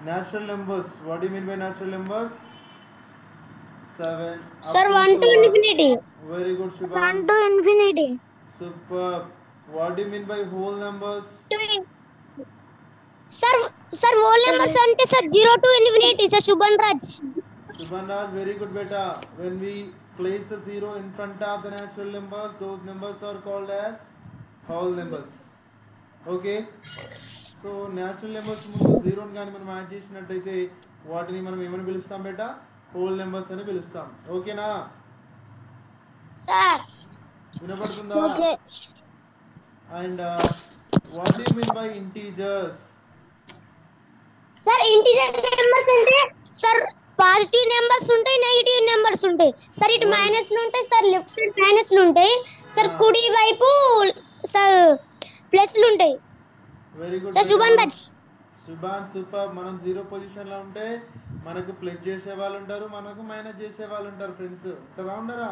Natural numbers. What do you mean by natural numbers? 7 up Sir, to 1 so to on. infinity. Very good, 1 Shubham. to infinity. Superb. What do you mean by whole numbers? Sir, whole numbers ante sir 0 to infinity, sir Shubhan Raj. Shubham Raj, very good, beta. When we place the zero in front of the natural numbers, those numbers are called as whole numbers. Okay so natural numbers ముందు జీరోని కానీ మనం add చేసినట్టయితే వాటిని మనం ఏమని పిలుస్తాం బేటా whole numbers అని పిలుస్తాం ఓకేనా Sir. వినపడుతుందా Okay. And what do mean by integers Sir, integer numbers అంటే sir పాజిటివ్ నెంబర్స్ ఉంటాయి నెగటివ్ నెంబర్స్ ఉంటాయి సార్ ఇటు Very- మైనస్ లు ఉంటాయి సార్ లెఫ్ట్ సైడ్ మైనస్ లు ఉంటాయి సార్ Ah. కుడి వైపు సార్ ప్లస్ లు ఉంటాయి very good sir Shubhan Raj Shubhan super మనం జీరో పొజిషన్లో ఉంటే మనకు ప్లస్ చేసే వాళ్ళు ఉంటారు మనకు మైనస్ చేసే వాళ్ళు ఉంటారు ఫ్రెండ్స్ ఉంటారా ఉండరా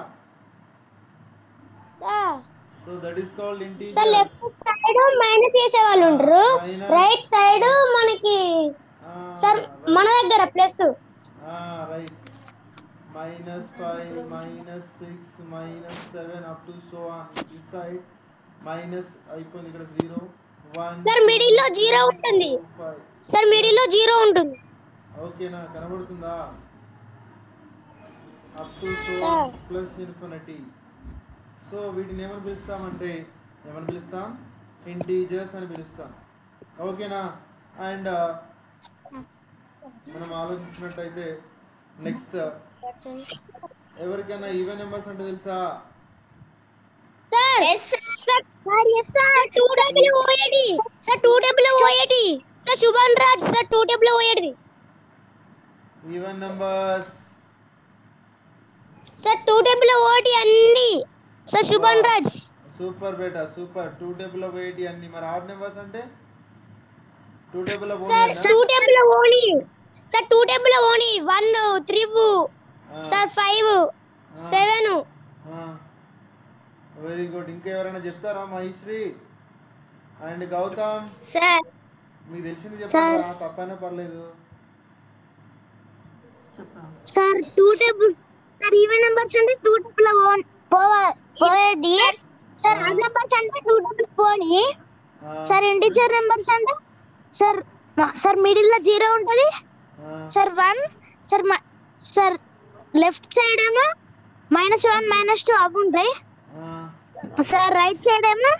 so that is called sir integer left side minus చేసే వాళ్ళు ఉంటారు minus. రైట్ సైడ్ మనకి సార్ మన దగ్గర plus right -5 -6 -7 up to so on this side minus అయిపోయింది ఇక్కడ 0 1 సార్ మిడిల్ లో 0 ఉంటుంది సార్ మిడిల్ లో 0 ఉంటుంది ఓకేనా కనబడుతుందా up to so plus infinity so వీటిని ఏమని పిలుస్తామంటే ఏమని పిలుస్తాం ఇంటీజర్స్ అని పిలుస్తాం ఓకేనా అండ్ మనం ఆలోచించినట్టయితే నెక్స్ట్ ఎవరికైనా ఈవెన్ నెంబర్స్ అంటే తెలుసా sir 2WO80 sir 2WO80 sir Shubhan Raj sir 2WO80 even numbers sir 2WO80 అన్ని సార్ శుభన్ రాజ్ సూపర్ బేటా సూపర్ 2WO80 అన్ని మరి ఆడ్ నెంబర్స్ అంటే 2WO sir 2WO sir 2WO 1 3 sir 5 7 very good ఇంకా ఎవరైనా చెప్తారా మహేశ్రీ అండ్ గౌతమ్ సార్ మీకు తెలిసింది చెప్పండి తప్పైనా పర్లేదు sir 2W sir even numbers అంటే 2WO80 సార్ ఆడ్ నెంబర్స్ అంటే 2WO సార్ ఇంటిజర్ నెంబర్స్ అంటే సార్ మిడిల్ లో 0 ఉంటది సార్ 1 సార్ లెఫ్ట్ సైడ్ ఏమో -1 -2 అప్ ఉంటాయి సార్ రైట్ సైడ్ ఏమో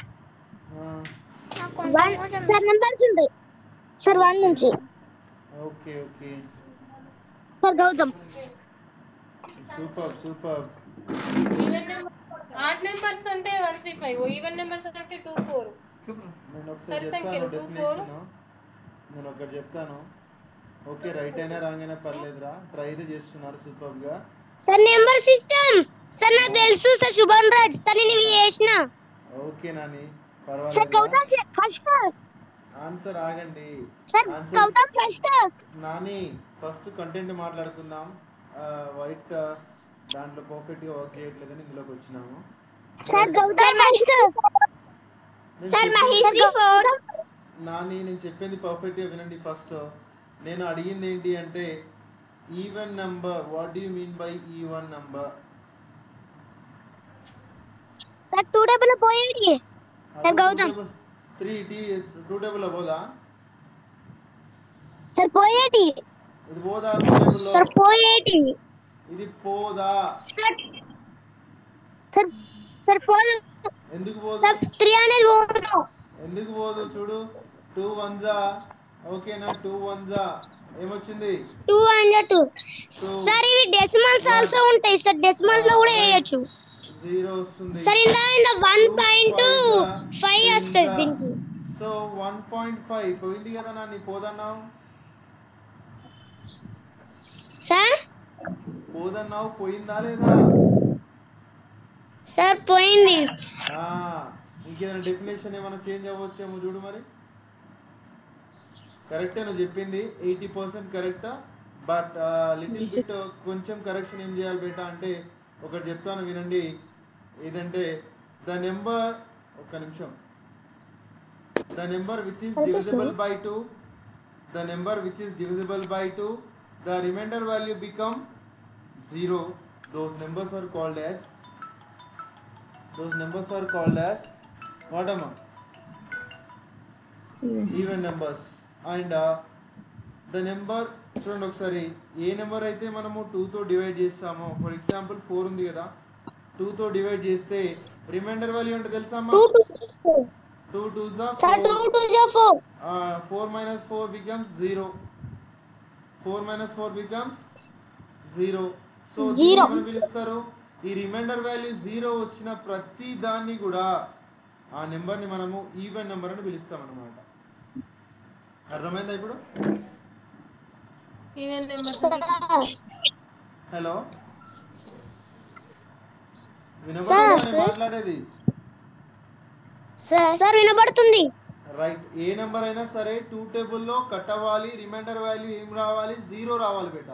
1 సార్ నెంబర్స్ ఉంటాయి సార్ 1 నుంచి okay okay sir Gautam super super odd numbers అంటే 135 ఈవెన్ నెంబర్స్ అంటే 24 నేను ఒకసారి చెప్తాను డెఫినేషన్ నేను ఒకటి చెప్తాను ఓకే రైట్ అయినా రాంగ్ అయినా పర్లేదురా ట్రై అయితే చేస్తున్నారు సూపర్గా సార్ నెంబర్ సిస్టమ్ సార్ నాకు తెలుసు సార్ శుభన్ రాజ్ సార్ నేను ఇవి చేసిన ఓకే నాని సార్ పర్వాలేదు గౌతమ్ ఫస్ట్ ఆన్సర్ ఆగండి sir answer Gautam first Nani first content మాట్లాడుకుందాం వైట్ దాంట్లో పర్ఫెక్ట్గా వర్క్ చేయట్లేదని ఇందులోకి వచ్చినాము sir Gautam first sir Maheshwari four Nani నేను చెప్పింది పర్ఫెక్ట్గా వినండి ఫస్ట్ నేను అడిగింది ఏంటి అంటే even number what do you mean by even number sir 2 పోయేది సార్ గౌతమ్ 2 పోదా సార్ పోయేది ఇది పోదా 2 సార్ పోయేది ఇది పోదా సార్ సార్ పోదు ఎందుకు పోదు సార్ 3 అనేది పోదు ఎందుకు పోదు చూడు 2 1 ఓకేనా 2 1 ఏమొచ్చింది 2 2 సార్ ఇవి డెసిమల్స్ ఆల్సో ఉంటాయి సార్ డెసిమల్ లో కూడా వేయొచ్చు 0 వస్తుంది సార్ ఇలా 1.5 వస్తుంది దీనికి సో 1.5 పోయింది కదా నాని పోదన్నావు సార్ పోదన్నావు పోయిందా లేదా సార్ పోయింది ఇంకేదైనా డెఫినేషన్ ఏమైనా చేంజ్ అవ్వచ్చేమో చూడు మరి కరెక్టే నువ్వు చెప్పింది 80% కరెక్టా బట్ లిటిల్ బిట్ కొంచెం కరెక్షన్ ఏం చేయాలి బేటా అంటే ఒకటి చెప్తాను వినండి ఏదంటే ద నెంబర్ ఒక్క నిమిషం the number which is divisible by 2 the number which is divisible by 2, the remainder value become 0. Those numbers are called as what am I? Even numbers. And the number చూడండి ఒకసారి ఏ number అయితే మనము 2తో divide చేస్తామో, for example 4 ఉంది కదా, 2తో divide చేస్తే రిమైండర్ వాల్యూ అంటే తెలుసా అమ్మా? 2 2s are 4. 4 minus 4 becomes 0. 4 minus 4 becomes 0. So దీన్ని మనం పిలుస్తారు, ఈ రిమైండర్ వాల్యూ 0 వచ్చిన ప్రతి దాన్ని కూడా ఆ నెంబర్ని మనము ఈవెన్ నెంబర్ అని పిలుస్తాం అన్నమాట. అర్థమైందా ఇప్పుడు? హలో, వినపడుతుందా మాట్లాడేది? సార్ వినపడుతుంది. రైట్. ఏ నెంబర్ అయినా సరే 2 టేబుల్లో కట్ అవ్వాలి, రిమైండర్ వాల్యూ ఏం రావాలి? 0 రావాలి బేట.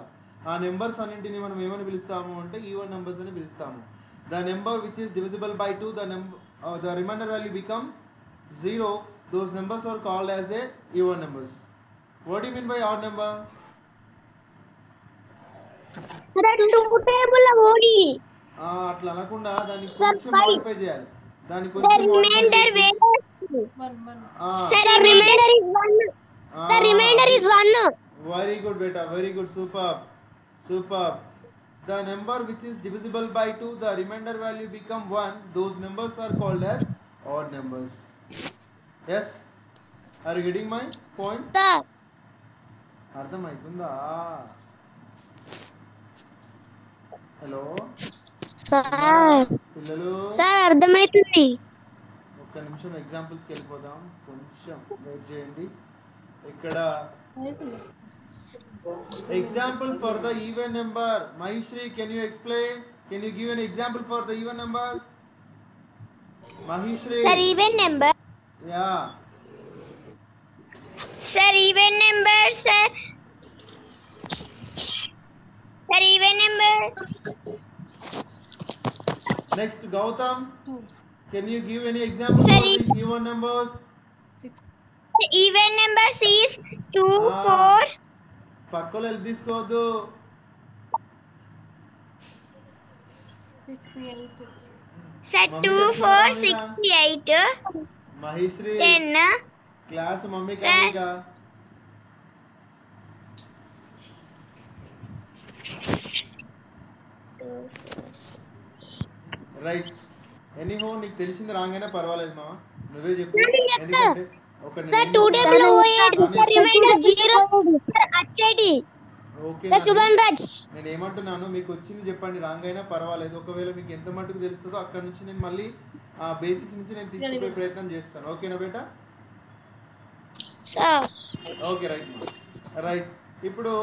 ఆ నెంబర్స్ అన్నింటినీ మనం ఏమని పిలుస్తాము అంటే ఈవెన్ నెంబర్స్ అని పిలుస్తాము. The number which is divisible by 2, the remainder value become 0. Those numbers are called as a even numbers. What do you mean by odd number? అట్లా అనకుండా దాన్ని కొంచెం మోడిఫై చేయాలి. దాన్ని కొంచెం very good beta, very good, super. The number which is divisible by 2, the remainder value become 1. Those numbers are called as odd numbers. Yes, are you getting my point? Sir, అర్థమవుతుందా? Hello పిల్లలు, sir అర్థమవుతుంది. ఒక్క నిమిషం ఎగ్జాంపుల్స్కి వెళ్ళిపోదాం, కొంచెం wait చేయండి. ఇక్కడ example for the even number. Mahishri, can you explain? Can you give an example for the even numbers? Mahishri. Sir, even number. Yeah. Sir, even number, sir. Sir, even number. Next, Gautam. Can you give any example for the even numbers? Even numbers is 2, 4. పక్కలో వెళ్ళి తీసుకోవద్దు. 2, 4, 6, 8. Maheshri 10. Class mummy కానీగా. Right. Anyhow నీకు తెలిసింది రాగానే పర్వాలేదు మామ, నువ్వే చెప్పు. ఎందుకంటే Sir, 2 table 8. Sir, remainder 0. Sir, achedi. Okay. Sir, Subhan Raj. నేను ఏమంటున్నాను, మీకు వచ్చింది చెప్పండి, రాంగ్ అయినా పర్వాలేదు. ఒకవేళ మీకు ఎంత మటుకు తెలుస్తుందో అక్కడ నుంచి నేను మళ్ళీ ఆ బేసిక్స్ నుంచి నేను తీసుకునే ప్రయత్నం చేస్తాను. ఓకేనా బేటా? Sir. Okay, right. ఇప్పుడు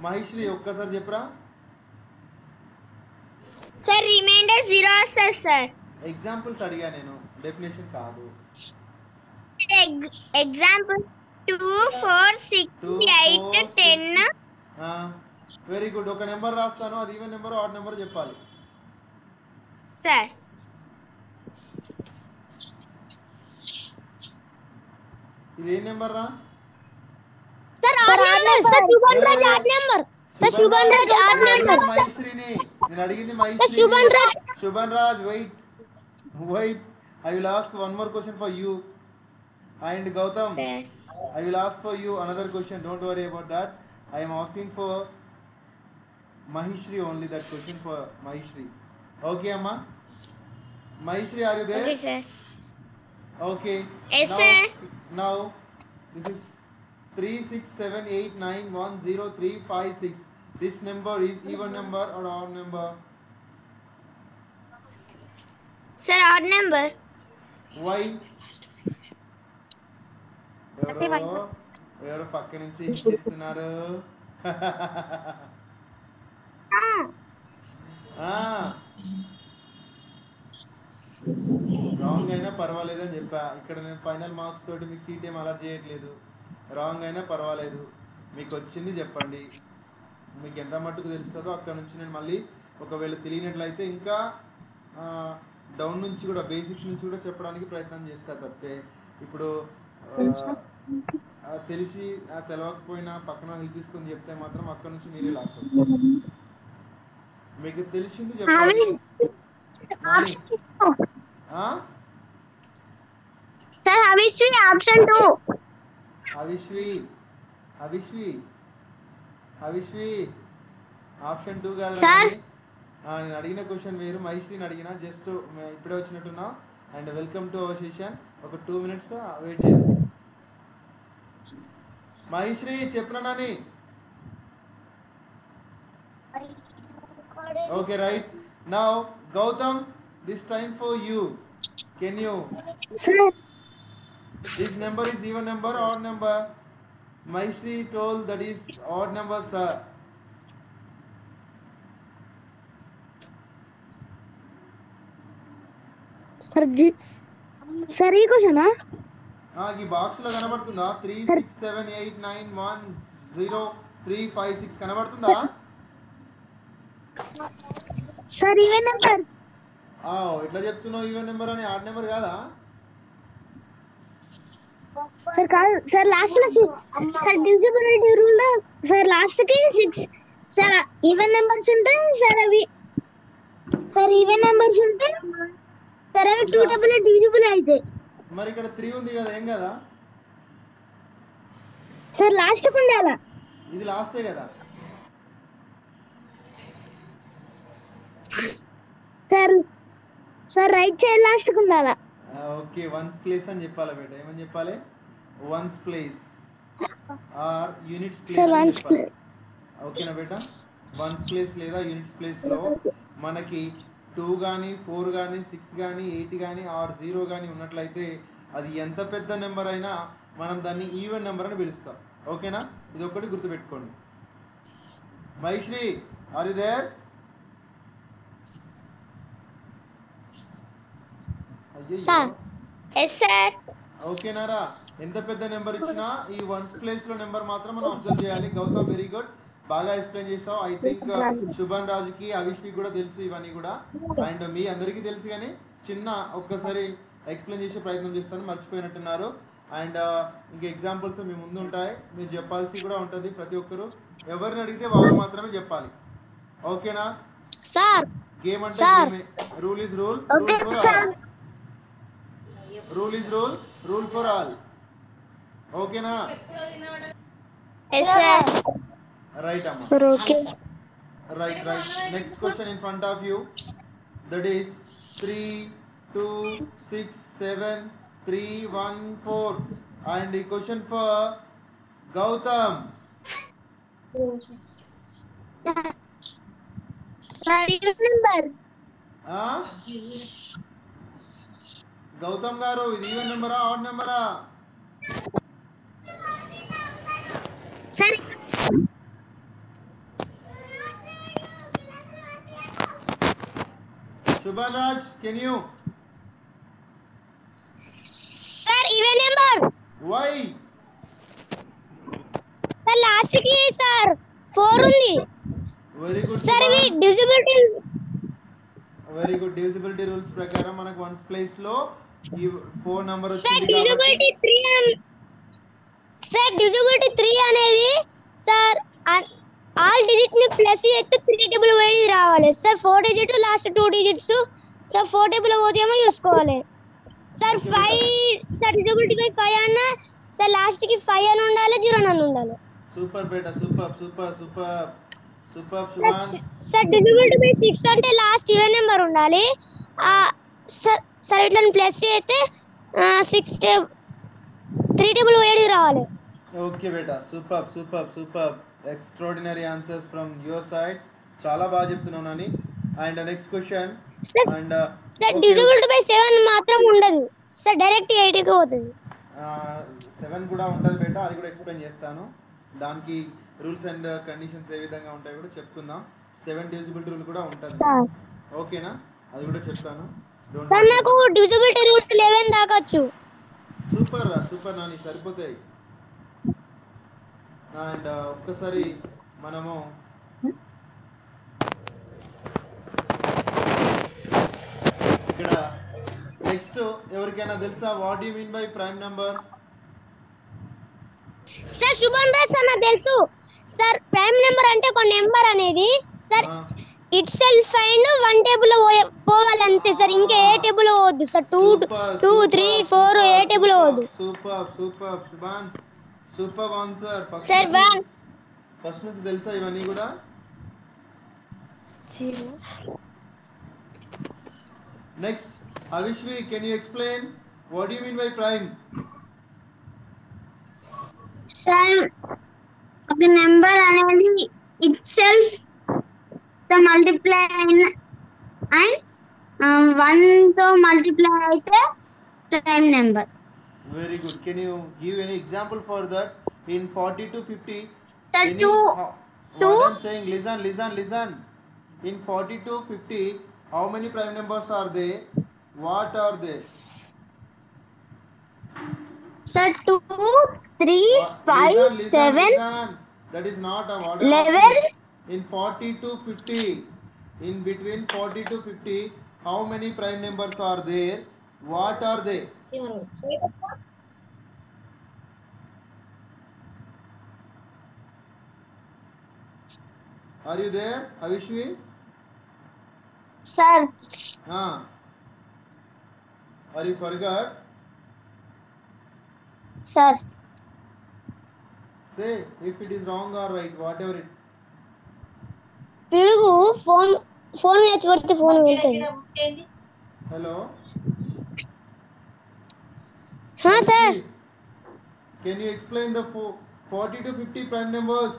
మహేశ్రీ ఒక్కసారి చెప్పరా. Sir, remainder 0 వస్తుంది సార్. ఎగ్జాంపుల్స్ అడిగా నేను, డెఫినేషన్ కాదు. ఎగ్జాంపుల్ 2, 4, 6, 8, 10. Very good. ఒక నెంబర్ రాస్తాను, అది ఈవెన్ నెంబర్ ఆడ్ నెంబర్ చెప్పాలి. సార్ ఇది ఏ నెంబర్ రా? Sir odd number. Sir Shubhan Raj odd number. Sir Shubhan Raj odd number. మహేశ్రీని నేను అడిగింది Maheshri. Shubhan Raj wait. I will ask one more question for you. And Gautam, I will ask for you another question. Don't worry about that. I am asking for Mahishri only, that question for Mahishri. Okay, Amma? Mahishri, are you there? Okay, sir. Okay. Yes, sir. Now, this is 3, 6, 7, 8, 9, 1, 0, 3, 5, 6. This number is even number or odd number? Sir, odd number. Why? ఎవరో పక్క నుంచి ఇస్తున్నారు. Wrong అయినా పర్వాలేదని చెప్పా. ఇక్కడ నేను final marks తోటి మీకు సీట్ ఏం అలాట్ చేయట్లేదు. రాంగ్ అయినా పర్వాలేదు, మీకు వచ్చింది చెప్పండి. మీకు ఎంత మట్టుకు తెలుస్తుందో అక్కడ నుంచి నేను మళ్ళీ ఒకవేళ తెలియనట్లయితే ఇంకా డౌన్ నుంచి కూడా, బేసిక్స్ నుంచి కూడా చెప్పడానికి ప్రయత్నం చేస్తా తప్పితే ఇప్పుడు తెలిసి తెలవకపోయినా పక్కన హెల్ప్ తీసుకొని చెప్తే మాత్రం అక్కడ నుంచి మీరే లాస్ అవుతారు. మీకు తెలిసింది చెప్పాలి. Nani sir Avishvi option 2. Avishvi option 2 కాదు సార్. నేను అడిగిన క్వశ్చన్ వేరు. మహేష్ని అడిగిన జస్ట్ ఇప్పుడే వచ్చినట్టున్నా. And welcome to our session. ఒక 2 minutes వెయిట్ చేయండి. మహేశ్రీ చెప్పిన Nani. Okay, right. Now, Gautam, this time for you. Can you? Sir. This number is even number or odd number? Maishri told that is odd number, sir. Sir, ee question ah? ఈ box లో కనబడుతుందా? 3 6 7 8 9 1 0 3 5 6 కనబడుతుందా? Sir even number. ఎట్లా చెప్తున్నావు even number అని? Odd number కాదా? Sir కాదు sir, last లో సార్ డివిజిబిలిటీ రూల్ లో సార్ లాస్ట్ కి 6 సార్ ఈవెన్ నెంబర్స్ ఉంటాయి సార్. అవి సార్ ఈవెన్ నెంబర్స్ ఉంటాయి సార్. అవి 2 డబుల్ డివిజిబుల్ అయితే. మరి ఇక్కడ 3 ఉంది కదా, ఏం కదా సార్? లాస్ట్ కు ఉండాలా? ఇది లాస్టే కదా sir. Sir right side last కు ఉండాలా? ఓకే, వన్స్ ప్లేస్ అని చెప్పాలి బేట. ఏమని చెప్పాలి? Once place or units place అని చెప్పాలి. ఓకేనా బేట? వన్స్ ప్లేస్ లేదా యూనిట్స్ ప్లేస్లో మనకి 2 కానీ 4 కానీ 6 కానీ 8 కానీ ఆర్ 0 కానీ ఉన్నట్లయితే అది ఎంత పెద్ద నెంబర్ అయినా మనం దాన్ని ఈవెన్ నెంబర్ అని పిలుస్తాం. ఓకేనా? ఇది ఒక్కటి గుర్తుపెట్టుకోండి. Maheshri, are you there? ఓకేనారా? ఎంత పెద్ద నెంబర్ ఇచ్చినా ఈ వన్స్ ప్లేస్లో నెంబర్ మాత్రం మనం అబ్జర్వ్ చేయాలి. గౌతమ్, వెరీ గుడ్, బాగా ఎక్స్ప్లెయిన్ చేసావు. ఐ థింక్ శుభన్ రాజుకి అవిష్కి కూడా తెలుసు ఇవన్నీ కూడా. అండ్ మీ అందరికీ తెలుసు, కానీ చిన్న ఒక్కసారి ఎక్స్ప్లెయిన్ చేసే ప్రయత్నం చేస్తాను. మర్చిపోయినట్టున్నారు. అండ్ ఇంకా ఎగ్జాంపుల్స్ మీ ముందు ఉంటాయి, మీరు చెప్పాల్సి కూడా ఉంటుంది. ప్రతి ఒక్కరు ఎవరిని అడిగితే వారు మాత్రమే చెప్పాలి. ఓకేనా? గేమ్ అంటే గేమే. Rule is rule, rule for all. Rule is rule, rule for all. ఓకేనా? రైట్ అమ్మా. Right. Next question in front of you, that is 3 2 6 7 3 1 4. And ఈ క్వశ్చన్ ఫర్ గౌతమ్. గౌతమ్ గారు, ఇది ఈవెన్ నెంబరా ఆడ్ నెంబరా? సరే Shubhan Raj, can you? Sir, even number. Why? Sir, last ki sir 4 undi. Very good. Sir, we divisibility. Very good. Divisibility rules ప్రకారం మనకు ones place లో ఈ 4 number Sir, వచ్చింది divisibility 3 Sir, divisibility 3 అనేది sir all digit ని plus చేస్తే 3 table వేడి రావాలి sir. 4 digit last 2 digits sir 4 table పోతేమో చూసుకోవాలి సార్. 5 సార్ divisibility బై 5 అన్న సార్ లాస్ట్ కి 5 అని ఉండాలి, 0 అని ఉండాలి. సూపర్ బేటా, super Shubhan. Sir divisibility by 6 అంటే లాస్ట్ ఈవెన్ నెంబర్ ఉండాలి. సార్ ఇట్లా ప్లస్ చేస్తే 3 టేబుల్ వేడి రావాలి. ఓకే బేటా, super extraordinary answers from your side. చాలా బాగా చెప్తున్నావు Nani. And next question. And sir divisibility by 7 మాత్రం ఉండదు సార్, డైరెక్ట్ 8 కి పోతుంది. 7 కూడా ఉంటుంది బేటా, అది కూడా ఎక్స్ప్లెయిన్ చేస్తాను. దానికి రూల్స్ అండ్ కండిషన్స్ ఏ విధంగా ఉంటాయో కూడా చెప్పుకుందాం. 7 డివిజిబిలిటీ రూల్ కూడా ఉంటుంది. ఓకేనా? అది కూడా చెప్తాను. సార్ నాకు డివిజిబిలిటీ రూల్స్ 11 దాకొచ్చు. సూపర్ నాని, సరిపోతాయి. అండ్ ఒక్కసారి మనము ఇక్కడ నెక్స్ట్ ఎవరికైనా తెలుసా what you mean by prime number? Sir శుభం రాజ్ సార్ నాకు తెలుసు సార్. ప్రైమ్ నెంబర్ అంటే ఒక నెంబర్ అనేది sir itself and one table పోవాలి అంతే సార్. ఇంకా ఏ టేబుల్ పోవద్దు సార్. 2 3 4 ఏ టేబుల్ పోవద్దు. Super Shubhan, super answer. Sir first నుంచి తెలుసా ఇవన్నీ కూడా? Next Avishvi, can you explain what you mean by prime? Sir ఒక నెంబర్ అనేది ఇట్ సెల్ఫ్ తో మల్టిప్లై అండ్ 1 తో మల్టిప్లై అయితే prime number. Very good. Can you give any example for that? In 40 to 50, Sir, what I'm saying, listen. In 40 to 50, how many prime numbers are there? What are they? Sir, 2 3 5 7. That is not a what. 11. In 40 to 50, in between 40 to 50, how many prime numbers are there? What are they? Are you there, Avishwi? Sir. Are you forgot? Sir. Say if it is wrong or right, whatever it. పిడుగు phone తెచ్చిపెడితే phone వెళ్తుంది. Hello. Sir. Can you explain the 40 to 50 prime numbers?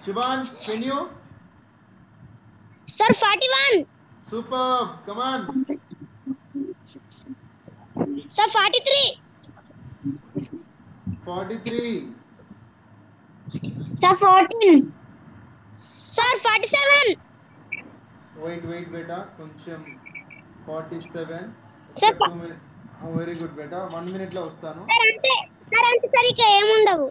Shivan, can you? Sir, 41. Superb. Come on. Sir, 43. 43. Sir, 14. Sir, 47. Wait, beta. Koncham 47. Sir, 2 minutes. Oh, very good, beta. 1 minute lo vastanu. Sir, ante sarika em undavu.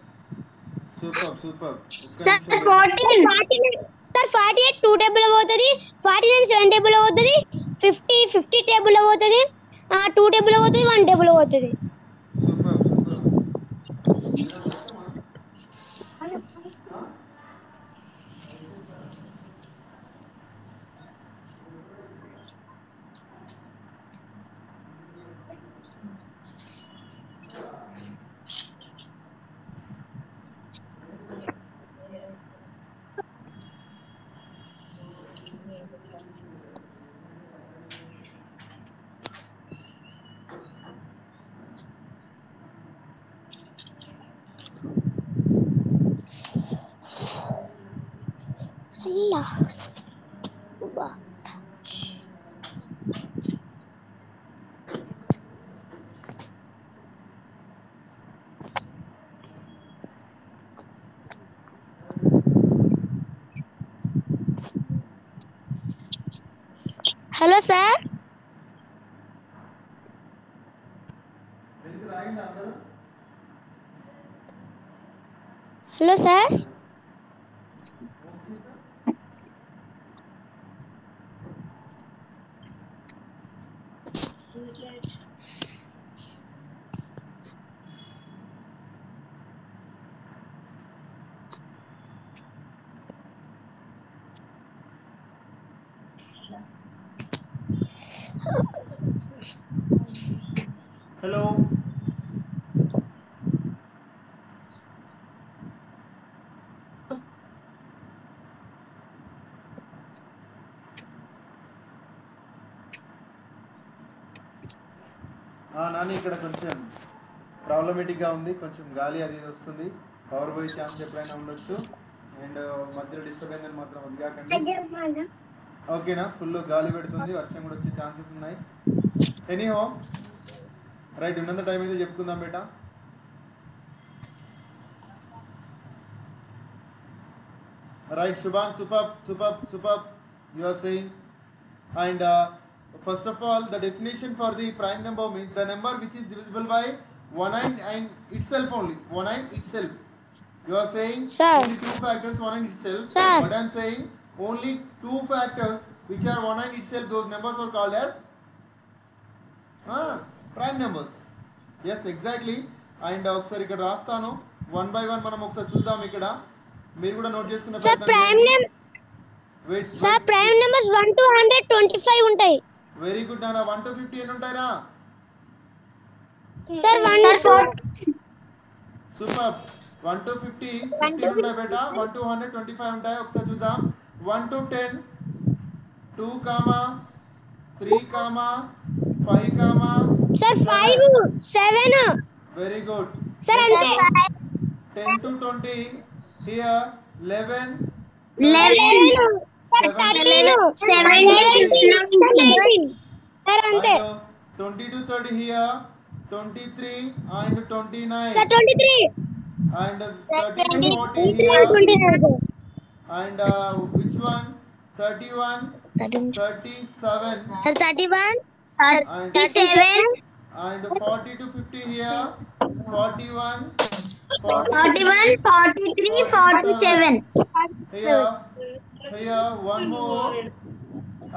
Superb. Sir, 14. Sir, 48 2 table పోతది. 49 7 table పోతది. 50 table పోతది. 2 table పోతది. 1 table పోతది. Superb. Silla. Hello, sir. Hello, sir. Hello. Nani ఇక్కడ కొంచెం ప్రాబ్లమేటిక్గా ఉంది, కొంచెం గాలి అది వస్తుంది, పవర్ పోయే ఛాన్స్ ఎప్పుడైనా ఉండొచ్చు. అండ్ మధ్యలో డిస్టర్బ్ అయిందని మాత్రం వదిలేకండి, ఓకేనా? ఫుల్ గాలి పెడుతుంది, వర్షం కూడా వచ్చే ఛాన్సెస్ ఉన్నాయి. ఎనీహో రైట్, ఉన్నంత టైం అయితే చెప్పుకుందాం బేటా. Right Shubhan, superb you are saying. And first of all, the definition for the prime number means the number which is divisible by 1 and itself only, 1 and itself. You are saying Sir. Only 2 factors 1 and itself. Sir. But I am saying only 2 factors which are 1 and itself, those numbers are called as prime numbers. Yes exactly. And ఒకసారి ఇక్కడ రాస్తాను 1 by 1 మనం ఒకసారి చూద్దాం. ఇక్కడ మీరు కూడా note చేసుకునే sir prime sir prime numbers 1 to 125 ఉంటాయి. వెరీ గుడ్ నాన్న. 1 to 50 ఎన్ని ఉంటాయిరా? Sir 1 to super. 1 to 50 15 ఉంటాయి బేటా. 1 to 125 ఉంటాయి. ఒకసారి చూద్దాం. 1 to 10 2, 3, 5, sir 5 7. Very good. Sir అంతే. 10 to 20 here 11 13 17 సార్ అంతే. 20 to 30 here 23 and 29 sir 23 and 30 to 40 here 29 sir. and which one 31 37 sir 31 and 37 and 40 to 50 here 41 41 43 47 here one more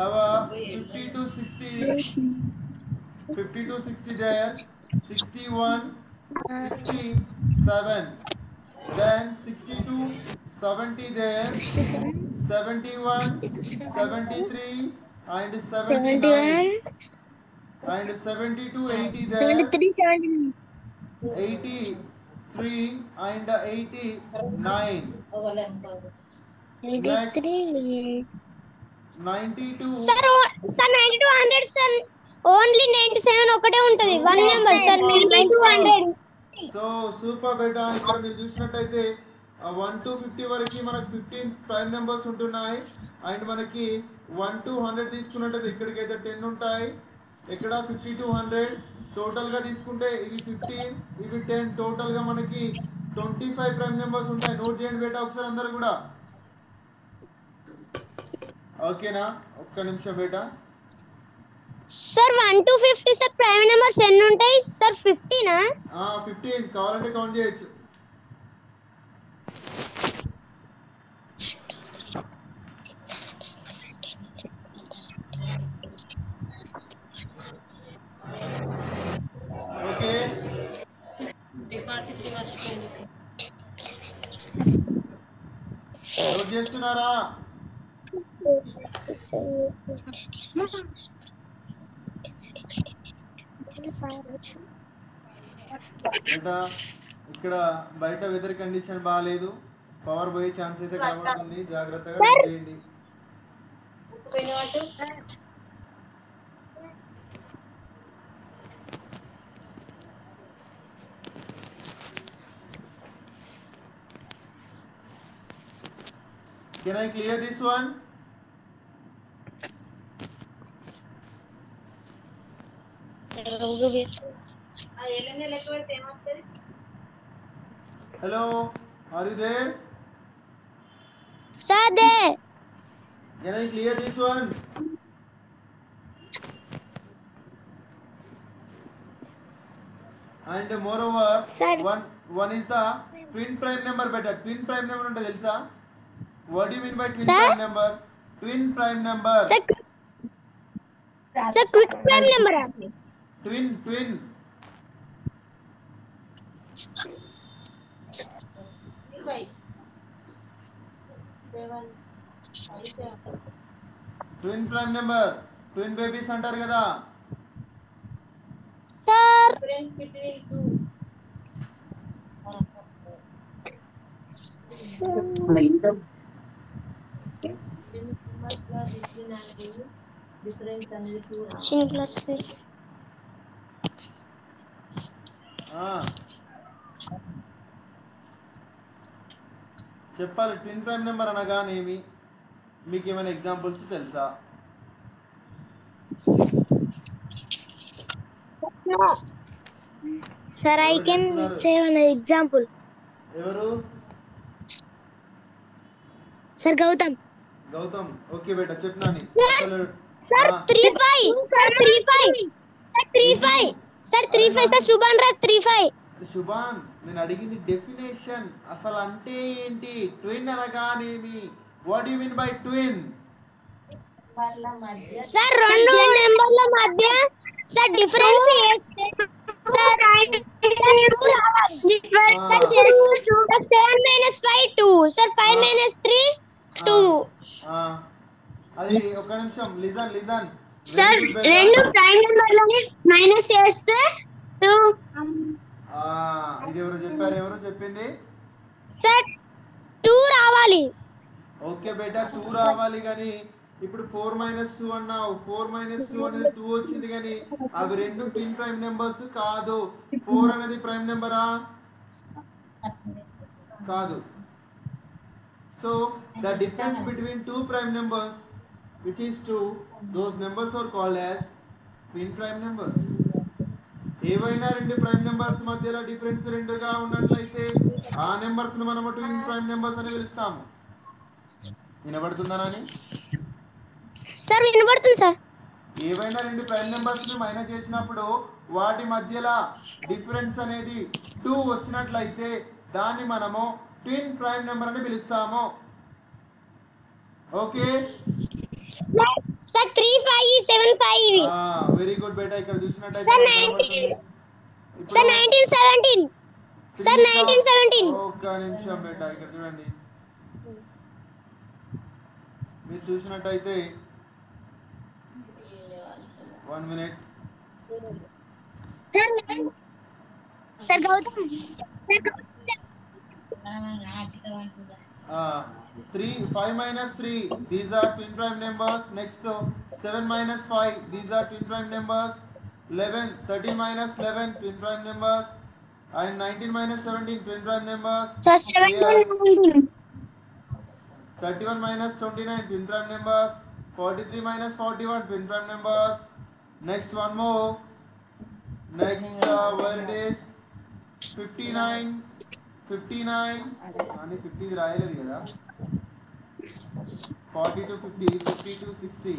our 50 to 60 there 61 67 then 62 70 there 71 73 and 79 and 70 to 80 there 73 79 83 and 89 83 92 sir 90 to 100 sir only 97 ఒకటే ఉంటది. 1 నెంబర్ sir 90 to 100. So super బేటా. ఇక్కడ మీరు చూసినట్టయితే 1 to 50 వరకు మనకు 15 prime numbers ఉంటున్నాయి. అండ్ మనకి 1 to 100 తీసుకున్నట్టయితే ఇక్కడికైతే 10 ఉంటాయి. ఇక్కడ 50 to 100 టోటల్గా తీసుకుంటే ఇవి 15 ఇవి 10 టోటల్గా మనకి 25 ప్రైమ్ నెంబర్స్ ఉంటాయి. నోట్ చేయండి బేటా ఒకసారి అందరు కూడా. ఓకేనా? ఒక్క నిమిషం బేటా. Sir 1 to 50 sir prime numbers ఎన్ని ఉంటాయి సార్? 15 నా? 15 కావాలంటే కౌంట్ చేయొచ్చు. ఓకే నోట్ చేస్తున్నారా? బేటా ఇక్కడ బయట వెదర్ కండిషన్ బాగాలేదు. పవర్ పోయే ఛాన్స్ అయితే కనబడుతుంది. జాగ్రత్తగా note చేయండి. Can I clear this one? Hello, are you there? Sir they. Can I clear this one? And moreover, Sir. one is the twin prime number better. Twin prime number అంటే తెలుసా? What do you mean by twin Sir? prime number? Twin prime number. Sir quick prime number. Twin. Twin prime number. Twin babies అంటారు కదా. Sir చెప్పాలి. Twin prime number అనగానేమి? మీకు ఏమైనా examples తెలుసా? Sir I can say one example. ఎవరు? Sir Gautam. Okay బేటా చెప్తాను. Sir 35 sir 35 sir 35 sir 35 sir Shubhan Raj 35. Shubhan, నేను అడిగింది డెఫినేషన్. అసలు అంటే ఏంటి? ట్విన్ అనగానేమి? What you mean by twin? Sir రెండు నెంబర్ల మధ్య సార్ డిఫరెన్స్ అది ఒక నిమిషం లిజన్ వెరీ సార్ గుడ్ బేటా. రెండు ప్రైమ్ నెంబర్లని మైనస్ చేస్తే 2 ఇది ఎవరు చెప్పారు, ఎవరు చెప్పింది? సార్ 2 రావాలి. ఓకే బేటా 2 రావాలి కానీ ఇప్పుడు 4 - 2 అన్నావు. 4 - 2 అనేది 2 వచ్చింది కానీ అవి రెండు ట్విన్ ప్రైమ్ నెంబర్స్ కాదు. 4 అనేది ప్రైమ్ నెంబరా? కాదు. So the difference between two prime numbers which is 2, those numbers are called as twin prime numbers. ఏవైనా రెండు ప్రైమ్ నెంబర్స్ మధ్యలో డిఫరెన్స్ రెండుగా ఉన్నట్లయితే ఆ నెంబర్స్ ను మనం ట్విన్ ప్రైమ్ నెంబర్స్ అని పిలుస్తాము. వినబడుతుందా నాని? సార్ వినబడుతుంది సార్. ఏవైనా రెండు ప్రైమ్ నెంబర్స్ ని మైనస్ చేసినప్పుడు వాటి మధ్యలో డిఫరెన్స్ అనేది 2 వచ్చినట్లయితే దాన్ని మనము ట్విన్ ప్రైమ్ నెంబర్ అని పిలుస్తాము. ఓకే సార్ 3 5 7 5 వెరీ గుడ్ బేటా. ఇక్కడ చూసినట్లయితే సార్ 1917 సార్ 1917 ఒక్క నిమిషం బేటా, ఇక్కడ చూడండి. మీరు చూసినట్టయితే 1 minute. Sir Gautam 3 5 - 3 these are twin prime numbers. Next 7 - 5 these are twin prime numbers. 11 13 - 11 twin prime numbers and 19 - 17 twin prime numbers. Sir 17 31 - 29 twin prime numbers. 43 - 41 twin prime numbers. Next one more. Next where it is 59 అని 50 రాయలేదు కదా. 40 to 50 50 to 60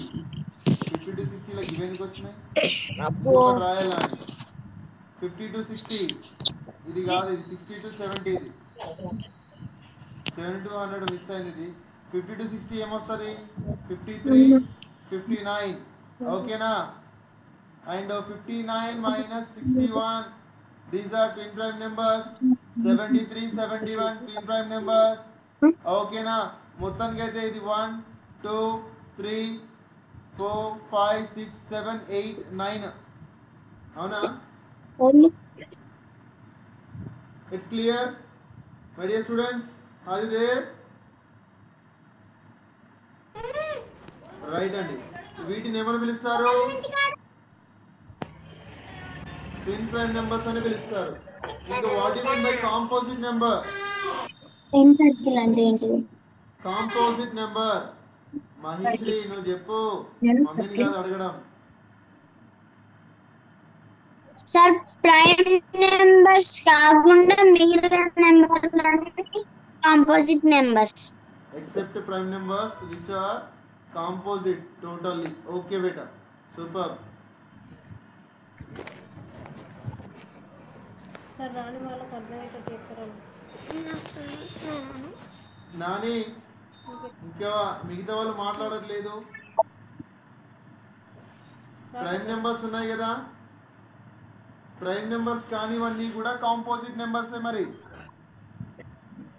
50 to 60 లో గివెనికి వచ్చినాయి. ఇంకొకటి రాయాలని 50 to 60 ఇది కాదు, ఇది 60 to 70 ఇది 70 to 100 మిస్ అయింది. ఇది 50 to 60 ఏమొస్తుంది? 53 59 ఓకేనా. And 59 - 61 these are twin prime numbers. 73 71 twin prime numbers ఓకేనా. మొత్తానికి అయితే ఇది 1 2 3 4 5 6 7 8 9 అవునా? It's clear my dear students, are you there? Right అండి. వీటిని ఏమని పిలుస్తారు? ట్విన్ ప్రైమ్ నెంబర్స్ అని పిలుస్తారు. ఇంకా what you mean by composite number? ఏం సర్కిల్ అంటే ఏంటిది? కాంపోజిట్ నెంబర్ మహిశ్రీ నువ్వు చెప్పు, మమ్మీని కాదు అడగడం. సార్ ప్రైమ్ నెంబర్స్ కాకుండా మిగిలిన నెంబర్స్ అన్ని composite numbers except prime numbers which are composite totally. Okay బేటా, సూపర్. సార్ రాని వాళ్ళకి అర్థమయ్యేటట్టు చెప్తారు. నాని ఇంకా మిగతా వాళ్ళు మాట్లాడట్లేదు. ప్రైమ్ నెంబర్స్ ఉన్నాయి కదా, ప్రైమ్ నెంబర్స్ కానివన్నీ కూడా కాంపోజిట్ నెంబర్సే. మరి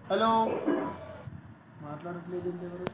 హలో మాట్లాడట్లేదు ఎవరు?